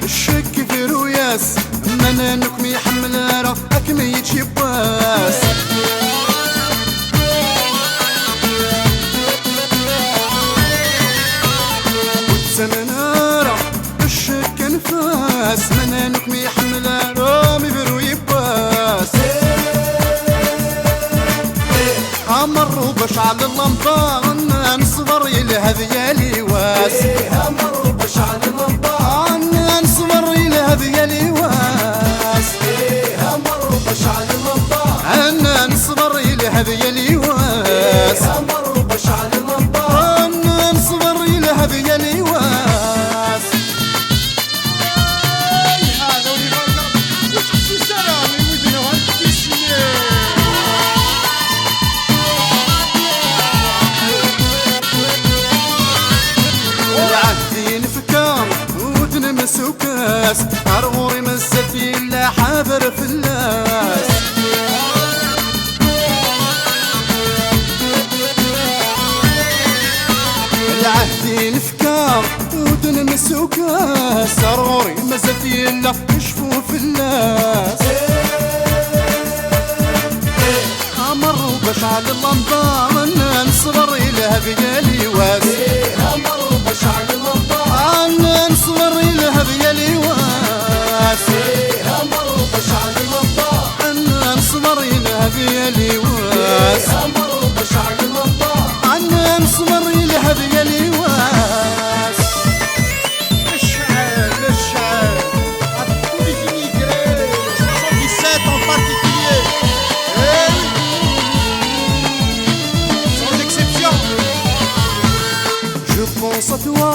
الشك في رؤياس من نكم يحمل راه أكمي يتشباس والزمن راه الشك نفاس من نكم يحمل راه مبرو يباس مروا باش على اللمبان نصبر يلهذ يا لواس مروا باش على اللمبان نصبر يلهذ يا لواس مروا باش على اللمبان نصبر يلهذ يا لواس مروا باش على اللمبان نصبر يلهذ يا لواس هذا ولي بالك وش سلام ودنا مسوكاس عرغوري مسفي لا حابر في الناس العهدي نفكار ودن مسوكاس عرغوري مسفي لا يشفو في الناس مروا باش على اللمبان نصبر إلى هذي الواس مروا باش على اللمبان نصبر إلى هذي الواس مروا باش على اللمبان نصبر إلى هذي الواس مروا باش على اللمبان نصبر إلى هذي الواس الشعر الشعر tous les immigrés 77 en particulier sans exception je pense à toi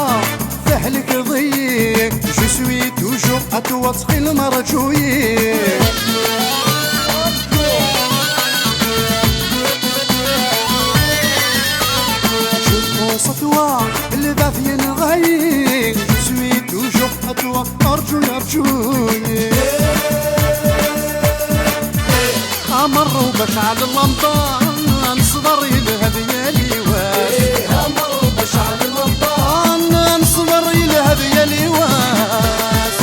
فهلك ضيق je suis toujours à toi تخيل مرجوي je pense à toi الباثي نغيق je suis toujours à toi أرجوي مروا باش على اللمبان نصبر لهذي الواس مروا باش على اللمبان نصبر إلى هذي الواس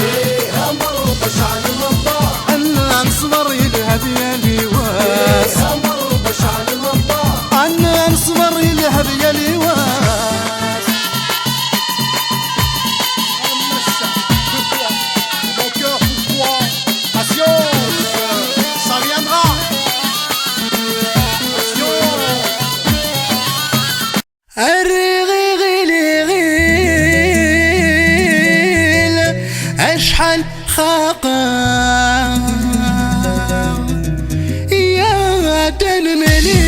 مروا باش على اللمبان نصبر إلى هذي الواس مروا باش على اللمبان نصبر إلى هذي الواس mon cœur pour toi patience ça viendra اشحال خاقة يا تنمليل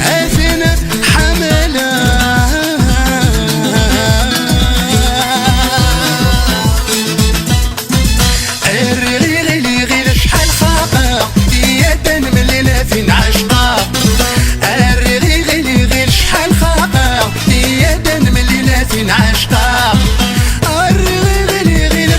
أثنى حملة الرغيل اشحال خاقة يا تنمليل أثنى عشقة الرغيل اشحال خاقة يا تنمليل أثنى عشقة الرغيل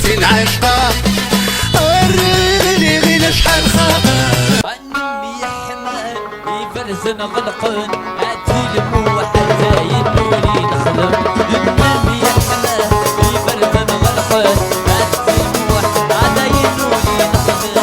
فين عشقة الريغي غير شحال خاطر أمي حمال يفرزن غلقن أتلم وحتى ينولي نخدم أمي حمال يفرزن غلقن أتلم وحتى ينولي نخدم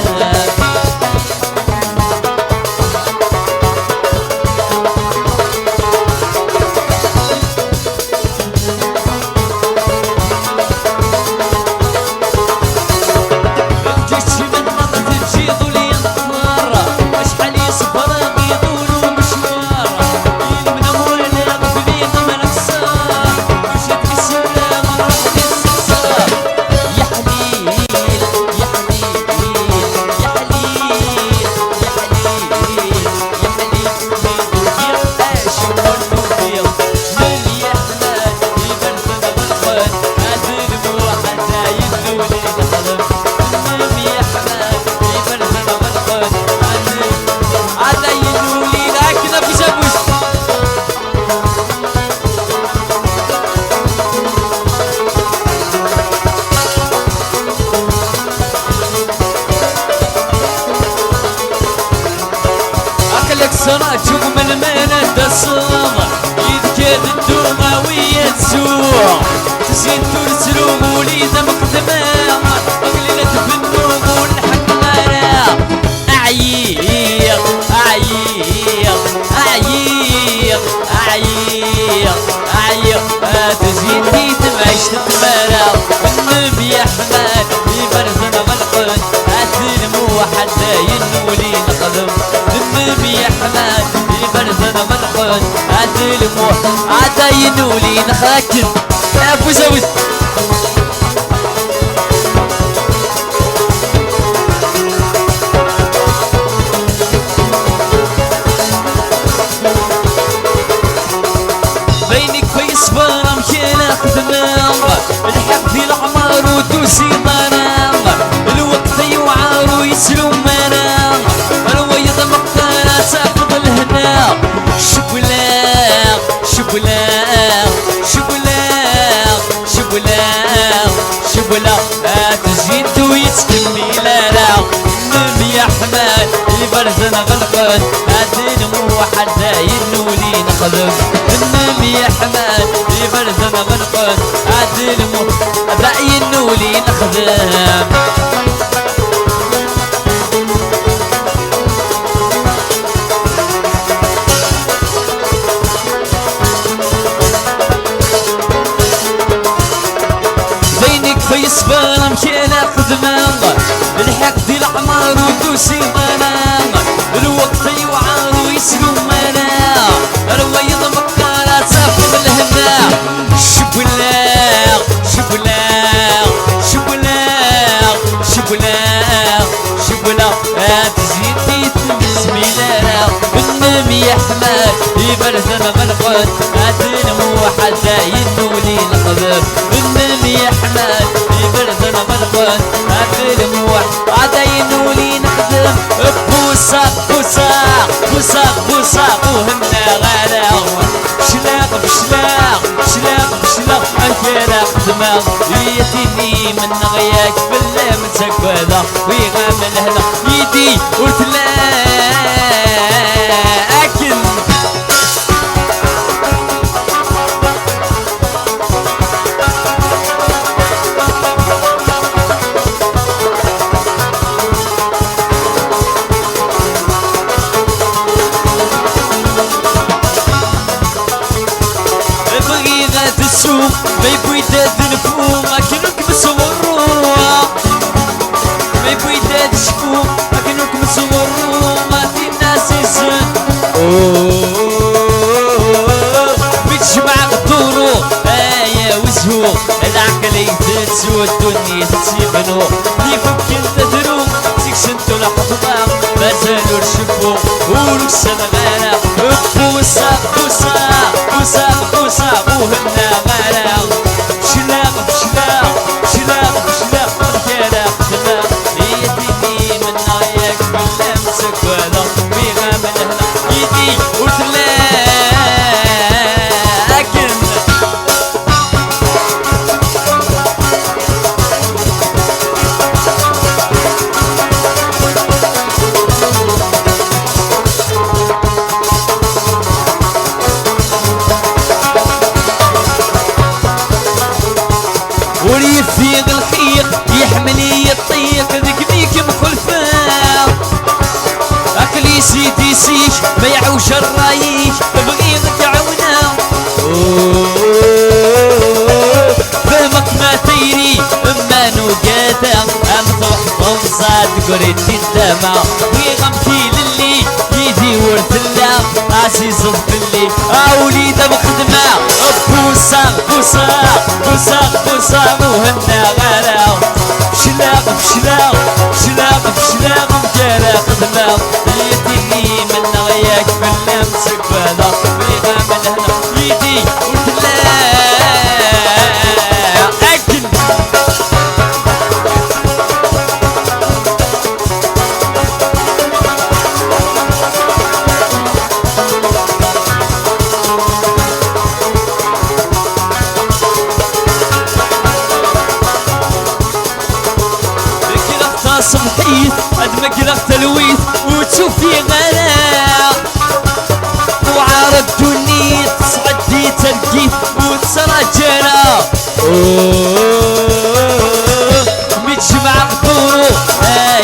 سراجهم المنى الصامة يذكر الدومة ويا تسوع تزين ترسلوم وليدة مقدمة مقللة بالنوم والحق غيرها أعيق أعيق أعيق أعيق أعيق تزين تيتم عشت تمارا النبي يا حماد يبرزن غلقن أتلم وحتى ينولي نقدم النبي يا حماد يبرزن غلقن أتلم حتى ينولي نخاكن أبو زوج بينك في صبر مشينا خدمة الحق في العمر ودوسي ضرام الوقت يوعر ويسلو منام الويض مقتنع تاخذ الهنا شبلاغ شبلاغ شبلاغ شبلاغ شبلاغ تزيد ويتكمي لا النبي يا حماد يبرزن غلقن أدين موحد ينولي نخدم النبي يا حماد يبرزن غلقن أدين موحد ينولي نخدم في صبر مشينا خدمة الحق دي العمر ودوسي منام الوقت يوعر ويسلو منام الويض مقارا تاخذ الهنا شبلاغ شبلاغ شبلاغ شبلاغ شبلاغ تزيد تسمي لنا النبي يا حماد يبرزن غلقن أتنمو حتى ينولي نقدر النبي يا حماد يبرزن غلقن أتنمو حتى ينولي نقدر بوساق بوساق بوساق بوساق وهنا غلاغ شلاق بشلاق شلاق بشلاق الفراق دماغ يتيني من غياك بالله متكوذا ويغام الهلا يدي وتلاقن السوق ما يبغي يداد نفوق كأنك مصوروها ما يبغي يداد شفوق كأنك مصوروها ما في ناس يزن بيتجمع الدورو يا وزهو العقل يتسوى الدنيا تسيبنو كيفك انت دروم سيكسنتو لحظة ما زالوا رشفو ورسل غانا بوساق بوساق بوساق بوساق وهنا غانا شلاق بشلاق شلاق بشلاق رجالا خدمة يديني من غاياك باللمسك ولا ويغام الهلا يدي وتلاقن ثلاثة أمطوح ومصاد قريتي الدمع ويغمتي للي يدي ورثلا عزيز الفلي وليد بخدمة بوسا بوسا بوسا بوسا وهنا غلا بشلاق بشلاق بشلاق بشلاق مجالا خدمة يديني من غياك فلا مسك بلا بيغا من هنا يدي ورثلا أكل صبحيت قد ما قلقت الويت وتشوفي غلا وعارض دنيت صعدي تلقيت وتسرى جرا متجمع قدورو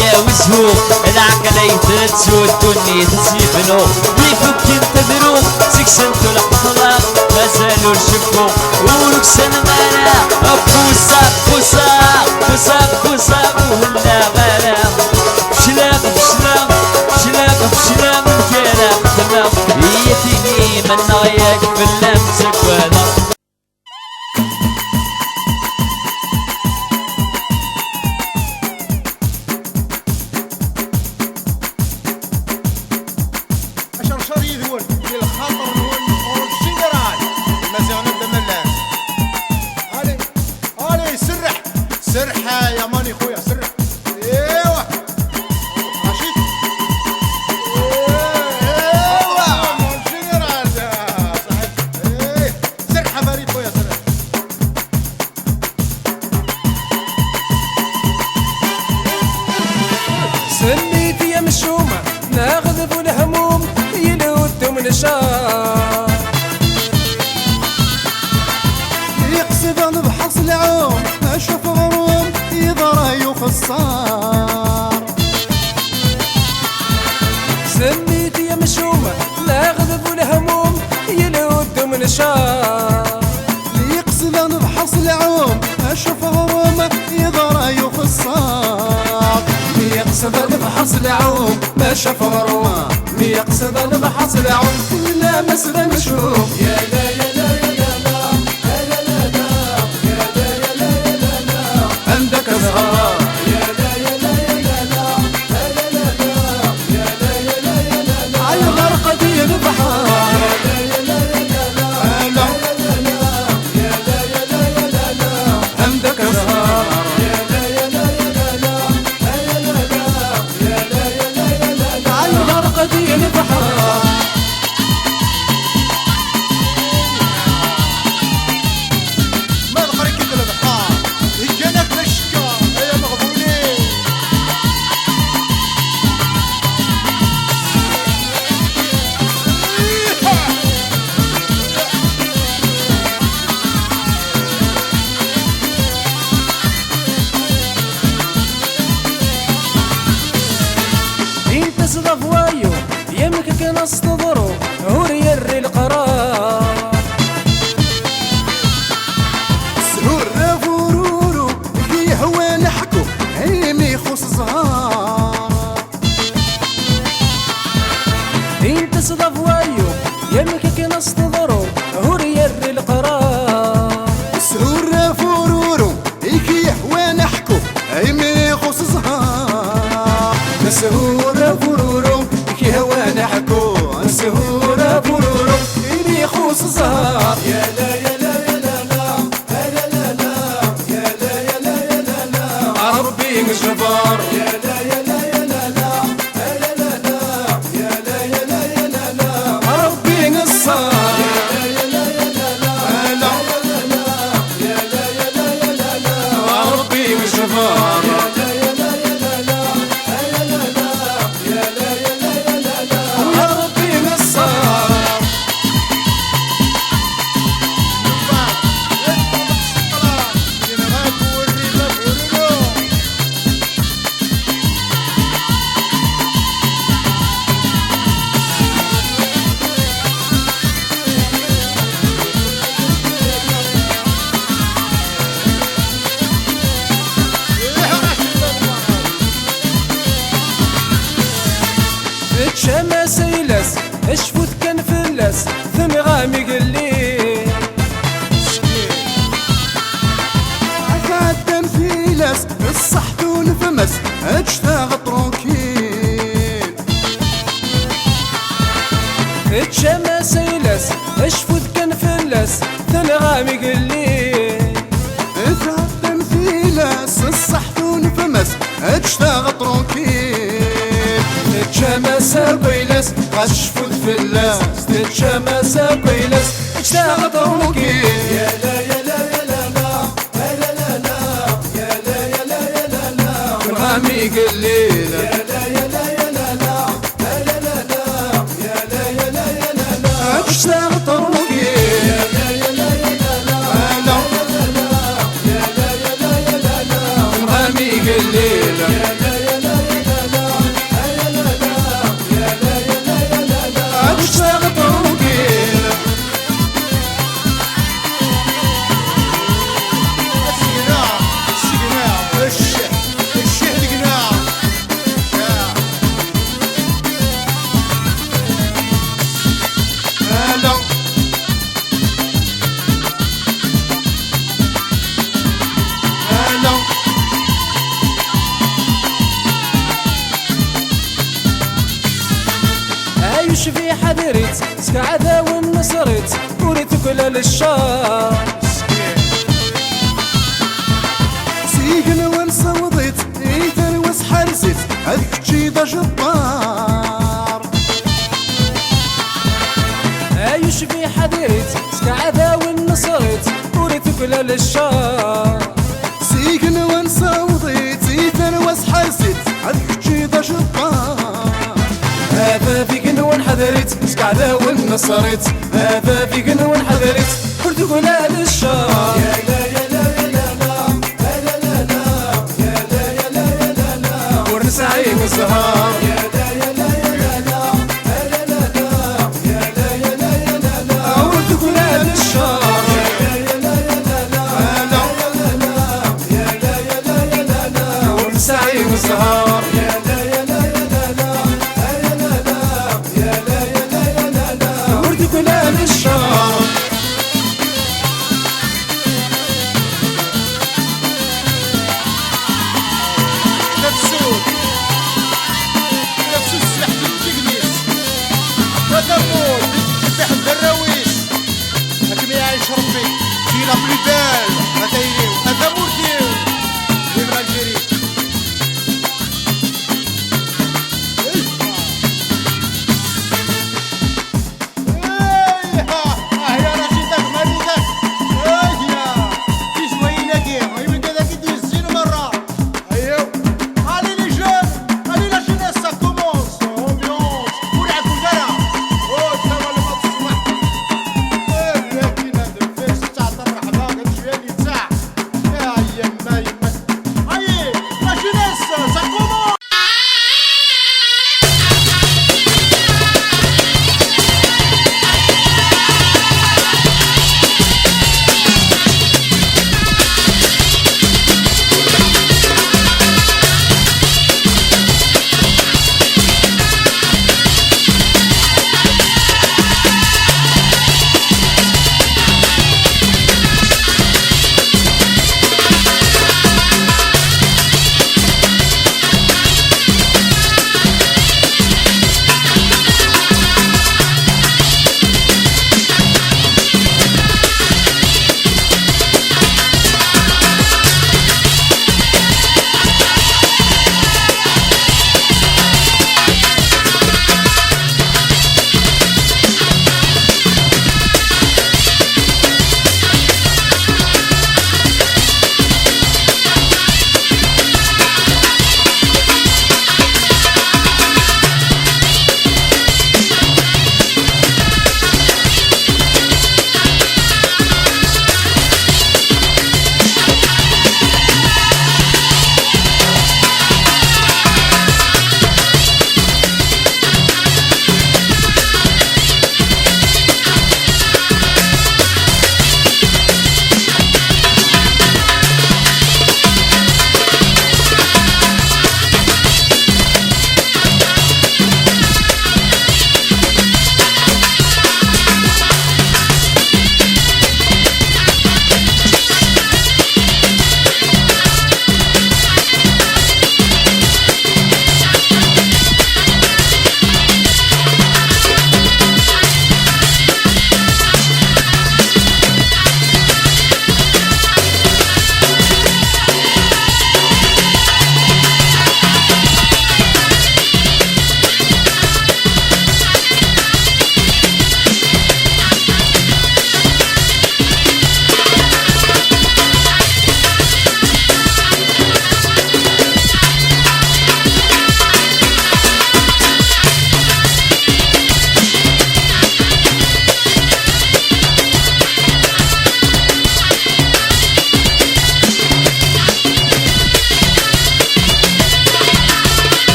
يا وزهو العقل يترتسو الدنيا تسيبنو يفك انت دروب سكسنتو الحطلة مازالو الشفو وركسن غلا بوسا بوسا بوسا بوسا وهنا غلا بشلاق بشلاق بشلاق بشلاق مجالا تمام يتيني من غياك باللمسك ولا شرشر يذول للخطر نقول الجنرال المزيان نبدا من الان علي علي سرح سرحه يا ماني خويا سرح ايوا رشيد ايوا الجنرال صحيح ايه سرحه فريد خويا سرح سميتي يا مشومه ناخذ في الهموم يلوت من الشار يقصد نبحص العوم اشوف غروم يضرى يخصار سميتي يا مشومه ناخذ في الهموم يلوت من الشار يقصد نبحص العوم اشوف غروم يضرى يخصار يقصد نبحص العوم ما شاف غروم يقصد نبحص العوم لا مسنا نشوف يا لا يا لا يا لا لا لا لا يا لا يا لا يا لا عندك زهر يا لا يا لا يا لا لا لا يا لا يا لا يا لا على غرقة البحر يا لا يا لا يا لا لا يا لا يا لا يا لا عندك زهر يا لا يا لا يا لا لا يا لا يا لا يا لا على غرقة البحر ما بقى كيف البحار يجينا كشكا يا مغبونين انت صدف وايو يمك نص تضرو هوري القرار سهور فورورو في هوا نحكو عيني خص زهار انت صدف وايو يمك نص تضرو هوري القرار سهور فورورو في هوا نحكو عيني خص زهار سهور فورورو في هوا نحكو سهور فورورو عيني خص زهار يا لا يا لا يا لا لا لا لا يا لا يا لا يا لا لا ربي جبار يا لا يا لا يا لا لا لا لا يا لا يا لا يا لا لا ربي نصار يا لا يا لا يا لا لا يا لا يا لا يا لا لا ربي جبار يا لا يا لا يا لا لا يا لا يا لا يا لا لا ربي نصار تشامى سيلاس اشفوت كان فلاس ثم غامي قليل قدام فيلاس الصحت ونفمس اشتاق تروكين تشامى سيلاس اشفوت كان فلاس ثم غامي قليل قدام فيلاس الصحت ونفمس اشتاق تروكين تشامى سابيلاس غشفوت فلاس تشامى سابيلاس اشتاق تروكين يا لا يا لا يا لا لا لا لا لا يا لا يا لا يا لا لا غامي قليل يا لا يا لا يا لا لا لا لا لا يا لا يا لا يا لا لا اشتاق تروكين يا لا يا لا يا لا لا يا لا يا لا يا لا لا غامي قليل يا لا يا لا يا لا لا لا لا لا يا لا يا لا يا لا لا اشتاق تروكين القناع القناع الشه القناع هلا هلا عايش في حضرت سكعدة والنصرت وريت كل للشار سيقن ونصوضت ايتن وسحرزت هذيك جيدة جبار عايش في حضرت سكعدة والنصرت وريت كل للشار سيقن ونصوضت ايتن وسحرزت هذيك جيدة جبار هذا في قنوان حضرت سكعدة والنصرت هذا في قنوان حضرت وريت كل للشار يا لا يا لا يا لا لا لا لا يا لا يا لا يا لا لا ورنسعيك الزهار يا لا يا لا يا لا لا لا لا يا لا يا لا يا لا لا وريت كل للشار يا لا يا لا يا لا لا يا لا يا لا يا لا لا ورنسعيك الزهار يا لا يا لا يا لا لا لا لا يا لا يا لا يا لا لا وريت كل للشار نفسه السلاح التقنيس وثمود ذبح الدراويش لكن يعيش ربي في لا بلو